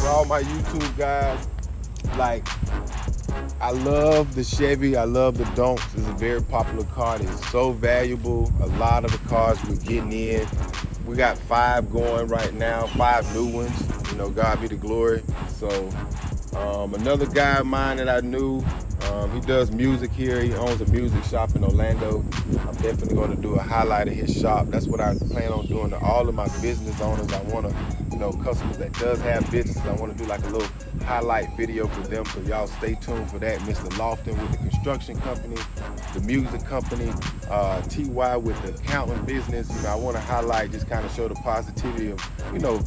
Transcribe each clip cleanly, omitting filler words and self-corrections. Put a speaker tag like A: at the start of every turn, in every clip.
A: all my YouTube guys, like, I love the Chevy, I love the DONK. It's a very popular car. It's so valuable. A lot of the cars we're getting in. We got 5 going right now, 5 new ones. You know, God be the glory. So another guy of mine that I knew, he does music here. He owns a music shop in Orlando. I'm definitely going to do a highlight of his shop. That's what I plan on doing to all of my business owners. I want to, you know, customers that does have businesses, I want to do like a little highlight video for them. So y'all stay tuned for that. Mr. Lofton with the construction company, the music company, TY with the accounting business. You know, I want to highlight, just kind of show the positivity of, you know,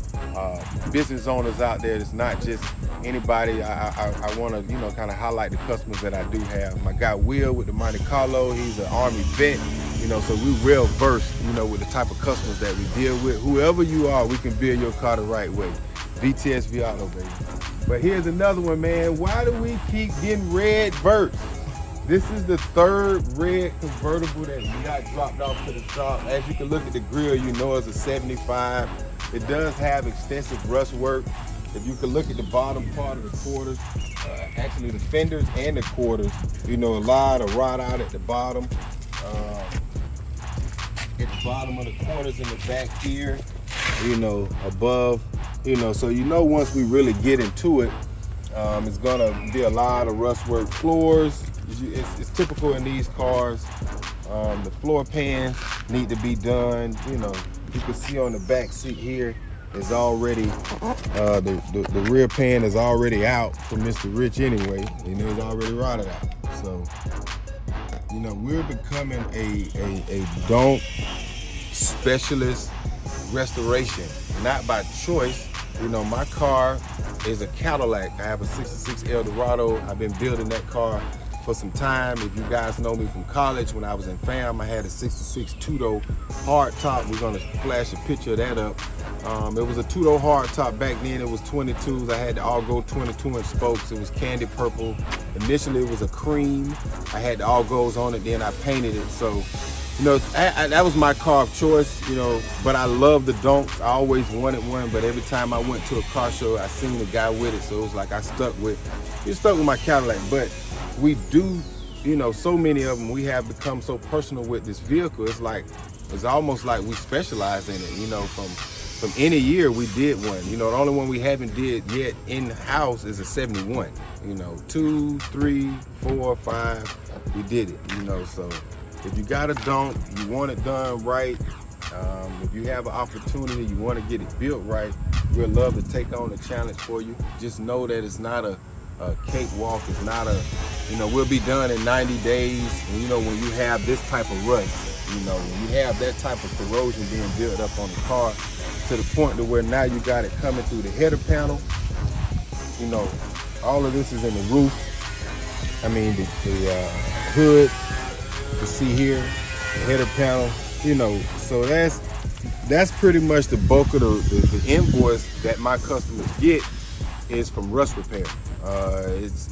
A: business owners out there. It's not just anybody. I want to, you know, kind of highlight the customers that I do have. My guy Will with the Monte Carlo, he's an Army vet, you know, so we real versed, you know, with the type of customers that we deal with. Whoever you are, we can build your car the right way. VTSV Auto, baby. But here's another one, man. Why do we keep getting red verts? This is the 3rd red convertible that we got dropped off to the shop. As you can look at the grill, you know it's a 75. It does have extensive rust work. If you can look at the bottom part of the quarters, actually the fenders and the quarters, you know, a lot of rot out at the bottom. At the bottom of the quarters in the back here, you know, above, you know, so you know once we really get into it, it's gonna be a lot of rust work. Floors, it's typical in these cars. The floor pans need to be done. You know, you can see on the back seat here is already, the rear pan is already out from Mr. Rich anyway, and it's already rotted out. So, you know, we're becoming a DONK specialist restoration, not by choice. You know, my car is a Cadillac. I have a 66 Eldorado. I've been building that car for some time. If you guys know me from college, when I was in fam, I had a 66 two-door hard top. We're gonna flash a picture of that up. It was a two-door hard top back then. It was 22s. I had the all-gold 22-inch spokes. It was candy purple. Initially, it was a cream. I had the all-golds on it. Then I painted it. So, you know, that was my car of choice. You know, but I love the DONKs. I always wanted one. But every time I went to a car show, I seen the guy with it. So it was like I stuck with my Cadillac. But we do, you know, so many of them. We have become so personal with this vehicle. It's almost like we specialize in it. You know, from any year we did one. You know, the only one we haven't did yet in-house is a 71. You know, 2, 3, 4, 5, we did it. You know, so if you got a DONK, you want it done right, if you have an opportunity, you want to get it built right, we'd love to take on the challenge for you. Just know that it's not a cakewalk. It's not a, you know, we'll be done in 90 days. And you know, when you have this type of rust, you know, when you have that type of corrosion being built up on the car, to the point to where now you got it coming through the header panel. You know, all of this is in the roof. I mean, the hood, you see here, the header panel. You know, so that's pretty much the bulk of the invoice that my customers get is from rust repair. It's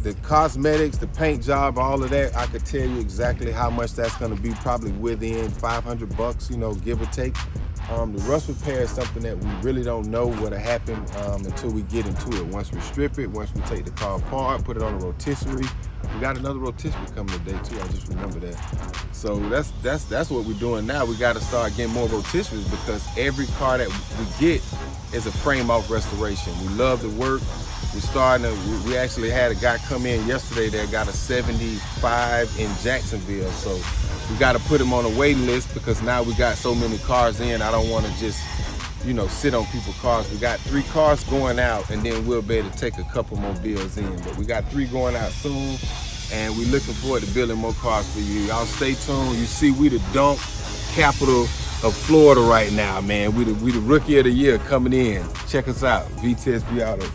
A: the cosmetics, the paint job, all of that. I could tell you exactly how much that's going to be, probably within $500, you know, give or take. The rust repair is something that we really don't know what'll happen until we get into it. Once we strip it, once we take the car apart, put it on a rotisserie. We got another rotisserie coming today too. I just remember that. So that's what we're doing now. We got to start getting more rotisseries because every car that we get is a frame off restoration. We love the work. We actually had a guy come in yesterday that got a 75 in Jacksonville. So we got to put him on a waiting list because now we got so many cars in. I don't want to just, you know, sit on people's cars. We got 3 cars going out, and then we'll be able to take a couple more bills in. But we got 3 going out soon, and we're looking forward to building more cars for you. Y'all stay tuned. You see, we the DONK capital of Florida right now, man. We the rookie of the year coming in. Check us out, VTSV Auto.